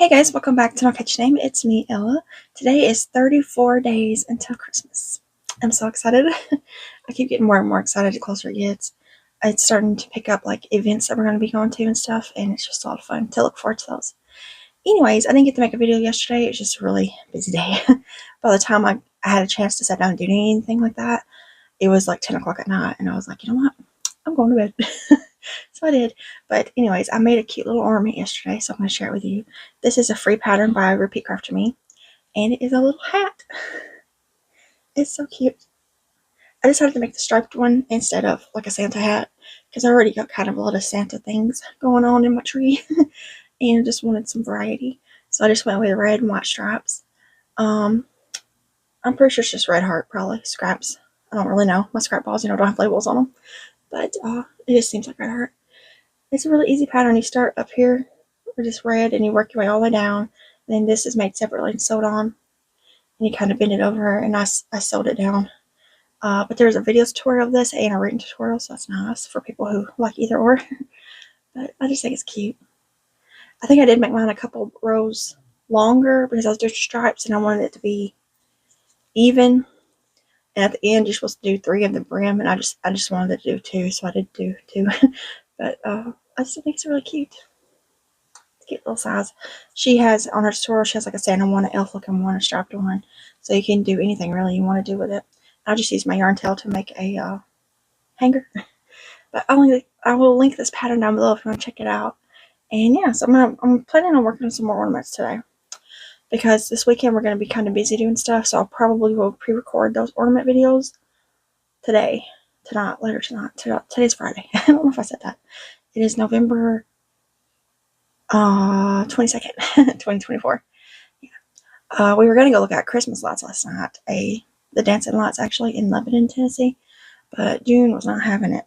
Hey guys, welcome back to No Catch Name. It's me, Ella. Today is 34 days until Christmas. I'm so excited. I keep getting more and more excited the closer it gets. It's starting to pick up like events that we're going to be going to and stuff, and it's just a lot of fun to look forward to those. Anyways, I didn't get to make a video yesterday. It was just a really busy day. By the time I had a chance to sit down and do anything like that, it was like 10 o'clock at night, and I was like, you know what? I'm going to bed. So I did. But anyways, I made a cute little ornament yesterday, so I'm going to share it with you. This is a free pattern by Repeat Crafter Me, and it is a little hat. It's so cute. I decided to make the striped one instead of like a Santa hat, because I already got kind of a lot of Santa things going on in my tree, and just wanted some variety. So I just went with red and white stripes. I'm pretty sure it's just red heart, probably, scraps. I don't really know. My scrap balls, don't have labels on them. But it just seems like red heart. It's a really easy pattern. You start up here with just red and you work your way all the way down. And then this is made separately and sewed on. And you kind of bend it over, and I sewed it down. But there's a video tutorial of this and a written tutorial, so that's nice for people who like either or. But I just think it's cute. I think I did make mine a couple rows longer because I was doing stripes and I wanted it to be even. And at the end, you're supposed to do 3 of the brim, and I just wanted to do 2, so I did do 2. But I just think it's really cute. Cute little size. She has, on her tutorial, she has like a Santa one, an elf looking one, a striped one. So you can do anything really you want to do with it. I just used my yarn tail to make a hanger. But I will link this pattern down below if you want to check it out. And yeah, so I'm planning on working on some more ornaments today, because this weekend we're going to be kind of busy doing stuff, so I'll probably will pre-record those ornament videos tonight, later tonight. Today's Friday. I don't know if I said that. It is November 22nd, 2024. Yeah. We were going to go look at Christmas lights last night, the dancing lights actually, in Lebanon, Tennessee, but June was not having it.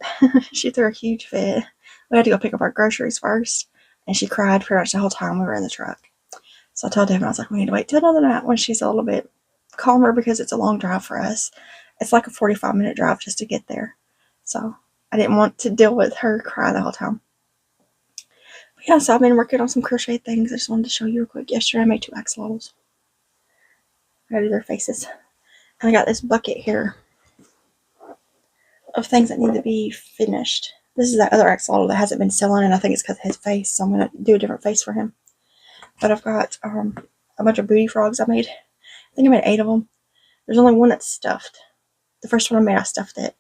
She threw a huge fit. We had to go pick up our groceries first, and she cried pretty much the whole time we were in the truck. So I told Devin, I was like, we need to wait till another night when she's a little bit calmer, because it's a long drive for us. It's like a 45-minute drive just to get there. So I didn't want to deal with her crying the whole time. But yeah, so I've been working on some crochet things. I just wanted to show you real quick. Yesterday I made 2 axolotls. I gotta do their faces. And I got this bucket here of things that need to be finished. This is that other axolotl that hasn't been selling, and I think it's because of his face, so I'm going to do a different face for him. But I've got a bunch of booty frogs I made. I think I made 8 of them. There's only one that's stuffed. The first one I made, I stuffed it.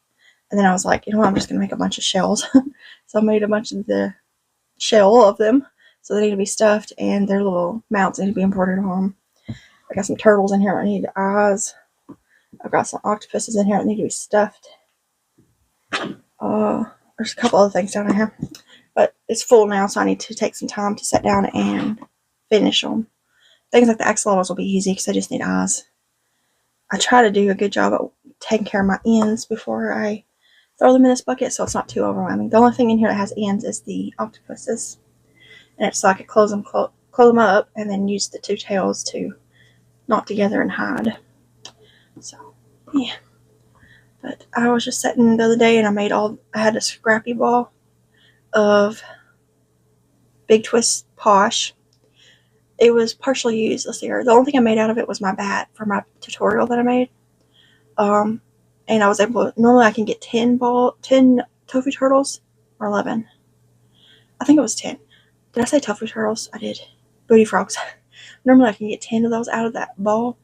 And then I was like, you know what, I'm just going to make a bunch of shells. So I made a bunch of the shell of them. So they need to be stuffed, and their little mounts need to be embroidered on them. I got some turtles in here that need eyes. I've got some octopuses in here that need to be stuffed. There's a couple other things down in here. But it's full now, so I need to take some time to sit down and finish them. Things like the axolotls will be easy because I just need eyes. I try to do a good job at taking care of my ends before I throw them in this bucket, so it's not too overwhelming. The only thing in here that has ends is the octopuses. And it's so I could close them up and then use the 2 tails to knot together and hide. So, yeah. But I was just sitting the other day, and I had a scrappy ball of Big Twist Posh. It was partially used this year. The only thing I made out of it was my bat for my tutorial that I made. And I was able to, normally I can get 10 tofu turtles, or 11. I think it was 10. Did I say tofu turtles? I did. Booty frogs. Normally I can get 10 of those out of that ball,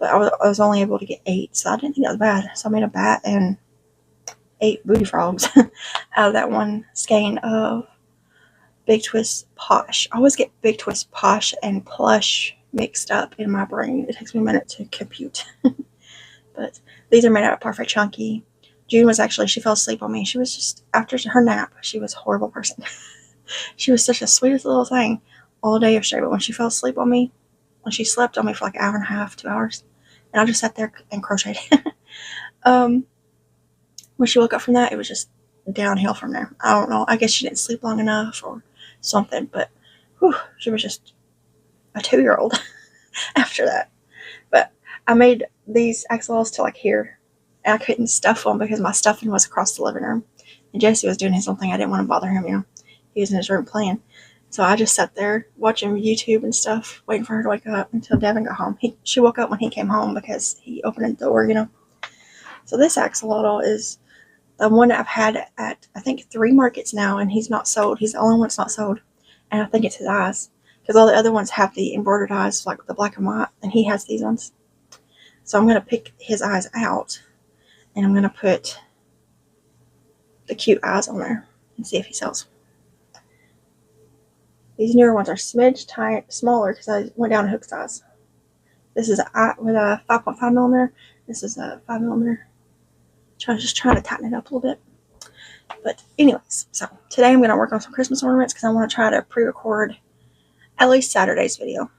but I was only able to get 8, so I didn't think that was bad. So I made a bat and 8 booty frogs out of that one skein of Big Twist Posh. I always get Big Twist Posh and Plush mixed up in my brain. It takes me a minute to compute. But these are made out of Parfait Chunky. June was actually, she fell asleep on me. She was just, after her nap, she was a horrible person. She was such a sweetest little thing all day yesterday, but when she fell asleep on me, when she slept on me for like an hour and a half, 2 hours, and I just sat there and crocheted. When she woke up from that, it was just downhill from there. I don't know. I guess she didn't sleep long enough or something, but whew, she was just a 2-year-old after that. But I made these axolotls to like here, and I couldn't stuff them because my stuffing was across the living room, and Jesse was doing his own thing. I didn't want to bother him, He was in his room playing, So I just sat there watching YouTube and stuff, waiting for her to wake up until Devin got home. She woke up when he came home because he opened the door, you know. So this axolotl is the one that I've had at, I think, 3 markets now, and he's not sold. He's the only one that's not sold. And I think it's his eyes, because all the other ones have the embroidered eyes, like the black and white, and he has these ones. So I'm going to pick his eyes out, and I'm going to put the cute eyes on there and see if he sells. These newer ones are smidge smaller because I went down to hook size. This is with a 5.5 millimeter. This is a 5 millimeter. Just trying to tighten it up a little bit. But anyways, so today I'm going to work on some Christmas ornaments because I want to try to pre-record at least Saturday's video.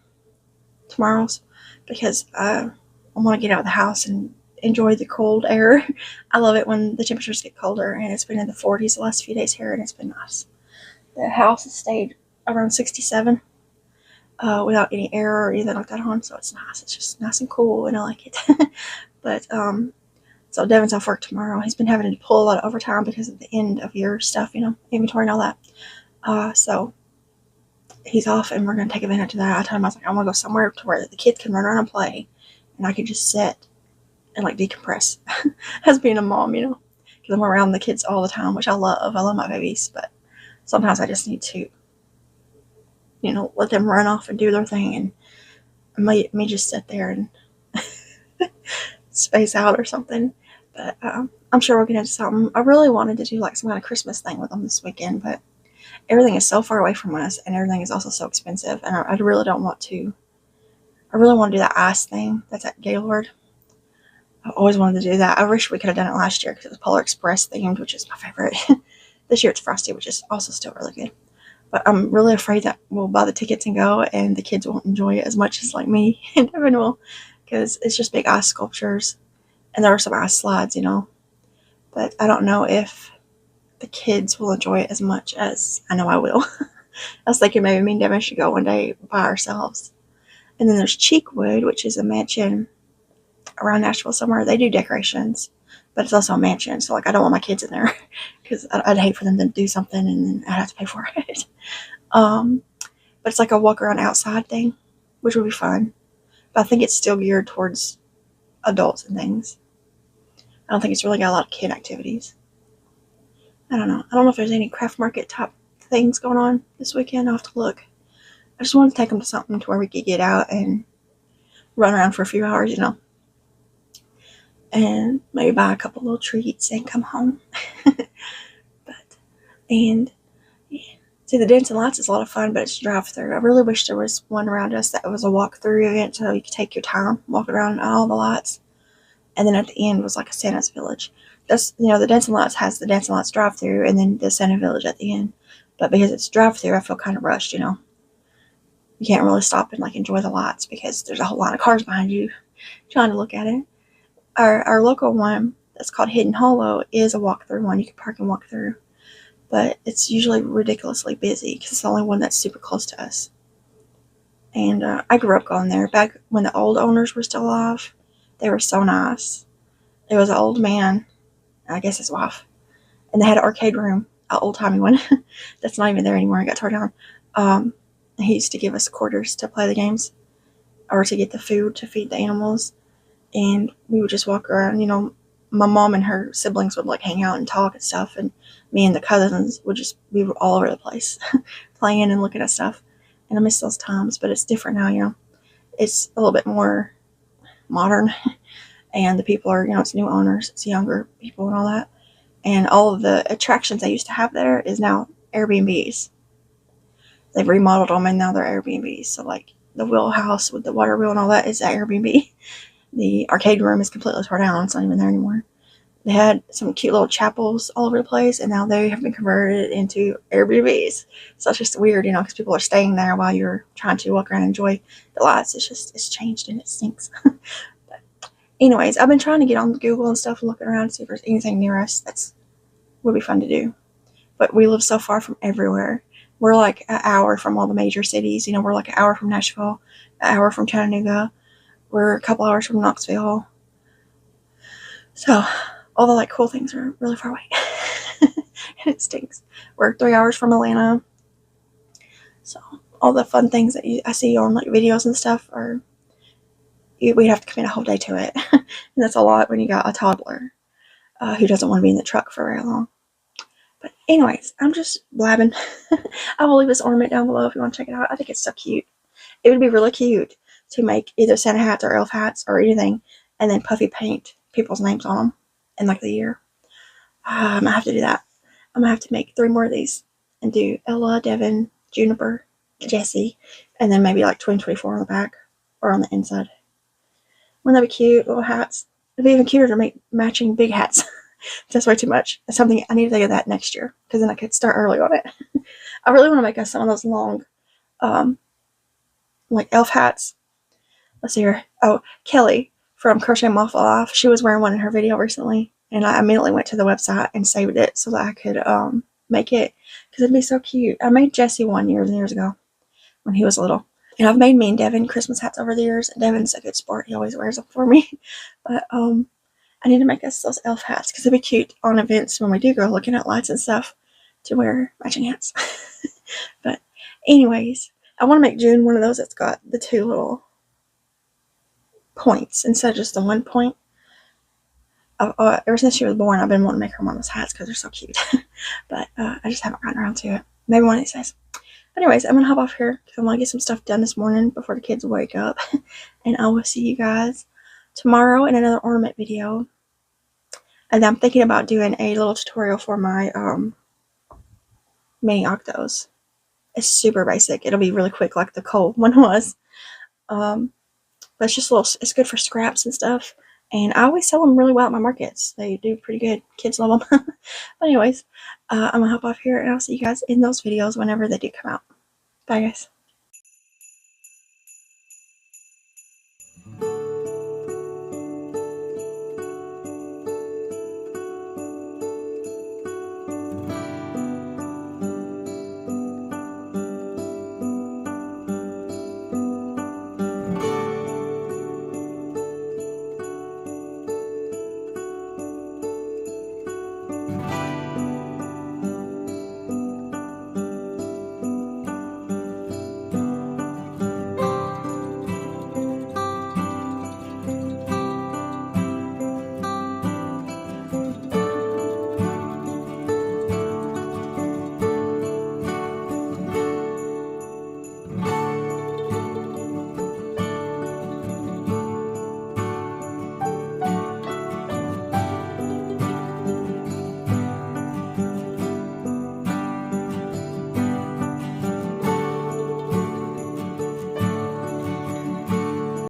Tomorrow's, because I want to get out of the house and enjoy the cold air. I love it when the temperatures get colder, and it's been in the 40s the last few days here, and it's been nice. The house has stayed around 67 without any air or anything like that on, so it's nice. It's just nice and cool, and I like it. But so Devin's off work tomorrow. He's been having to pull a lot of overtime because of the end of year stuff, you know, inventory and all that. So he's off, and we're going to take advantage of that. I told him, I was like, I want to go somewhere to where the kids can run around and play, and I can just sit and like decompress as being a mom, you know, because I'm around the kids all the time, which I love. I love my babies, but sometimes I just need to, you know, let them run off and do their thing, and me just sit there and space out or something. But I'm sure we'll get into something. I really wanted to do like some kind of Christmas thing with them this weekend, but everything is so far away from us, and everything is also so expensive, and I really don't want to. I really want to do that ice thing that's at Gaylord. I've always wanted to do that. I wish we could have done it last year because it was Polar Express themed, which is my favorite. This year it's Frosty, which is also still really good. But I'm really afraid that we'll buy the tickets and go, and the kids won't enjoy it as much as like me and Devin will, because it's just big ice sculptures, and there are some ice slides, you know. But I don't know if the kids will enjoy it as much as I know I will. I was thinking maybe me and Devin should go one day by ourselves. And then there's Cheekwood, which is a mansion around Nashville somewhere. They do decorations, but it's also a mansion, so like I don't want my kids in there because I'd hate for them to do something and then I'd have to pay for it. But it's like a walk around outside thing, which would be fun. But I think it's still geared towards adults and things. I don't think it's really got a lot of kid activities. I don't know. I don't know if there's any craft market type things going on this weekend. I'll have to look. I just wanted to take them to something to where we could get out and run around for a few hours, you know. And maybe buy a couple little treats and come home. And yeah. See, the Dancing Lights is a lot of fun, but it's drive-through. I really wish there was one around us that was a walk-through event so you could take your time, walk around all the lights. And then at the end was like a Santa's Village. That's, you know, the Dancing Lights has the Dancing Lights drive-through and then the Santa Village at the end. But because it's drive-through, I feel kind of rushed, you know. You can't really stop and like enjoy the lights because there's a whole line of cars behind you trying to look at it. Our local one that's called Hidden Hollow is a walk-through one. You can park and walk through. But it's usually ridiculously busy because it's the only one that's super close to us. And I grew up going there. Back when the old owners were still alive, they were so nice. It was an old man, I guess his wife, and they had an arcade room, an old-timey one. That's not even there anymore. It got torn down. He used to give us quarters to play the games or to get the food to feed the animals. And we would just walk around, you know. My mom and her siblings would like hang out and talk and stuff, and me and the cousins would just be all over the place playing and looking at stuff. And I miss those times, but it's different now, you know. It's a little bit more modern, and the people are, you know, it's new owners, it's younger people and all that. And all of the attractions they used to have there is now Airbnbs. They've remodeled them, and now they're Airbnbs. So like the wheelhouse with the water wheel and all that is at Airbnb. The arcade room is completely torn down. It's not even there anymore. They had some cute little chapels all over the place, and now they have been converted into Airbnbs. So it's just weird, you know, because people are staying there while you're trying to walk around and enjoy the lights. It's changed and it stinks. But anyways, I've been trying to get on Google and stuff and looking around to see if there's anything near us that's would be fun to do. But we live so far from everywhere. We're like an hour from all the major cities. You know, we're like an hour from Nashville, an hour from Chattanooga. We're a couple hours from Knoxville. So all the like cool things are really far away. And it stinks. We're 3 hours from Atlanta. So all the fun things that I see on like videos and stuff are, we have to commit a whole day to it. And that's a lot when you got a toddler who doesn't want to be in the truck for very long. But anyways, I'm just blabbing. I will leave this ornament down below if you want to check it out. I think it's so cute. It would be really cute to make either Santa hats or elf hats or anything, and then puffy paint people's names on them in like the year. I'm gonna have to do that. I'm gonna have to make 3 more of these and do Ella, Devin, Juniper, Jessie, and then maybe like 2024 on the back or on the inside. Wouldn't that be cute? Little hats. It'd be even cuter to make matching big hats. That's way too much. That's something I need to think of that next year, because then I could start early on it. I really want to make us some of those long, like elf hats. Let's see here. Oh, Kelly from Crochet Waffle Off. She was wearing one in her video recently, and I immediately went to the website and saved it so that I could make it, because it'd be so cute. I made Jesse one years and years ago when he was little. And I've made me and Devin Christmas hats over the years, and Devin's a good sport. He always wears them for me. But I need to make us those elf hats, because it'd be cute on events when we do go looking at lights and stuff to wear matching hats. But anyways, I want to make June one of those that's got the 2 little points instead of just the 1 point. Ever since she was born, I've been wanting to make her one of those hats because they're so cute. But I just haven't gotten around to it. Maybe one of these days. But anyways, I'm going to hop off here because I want to get some stuff done this morning before the kids wake up. And I will see you guys tomorrow in another ornament video. And I'm thinking about doing a little tutorial for my mini octos. It's super basic. It'll be really quick like the cold one was. But it's just a little, it's good for scraps and stuff. And I always sell them really well at my markets. They do pretty good. Kids love them. But anyways, I'm going to hop off here, and I'll see you guys in those videos whenever they do come out. Bye, guys.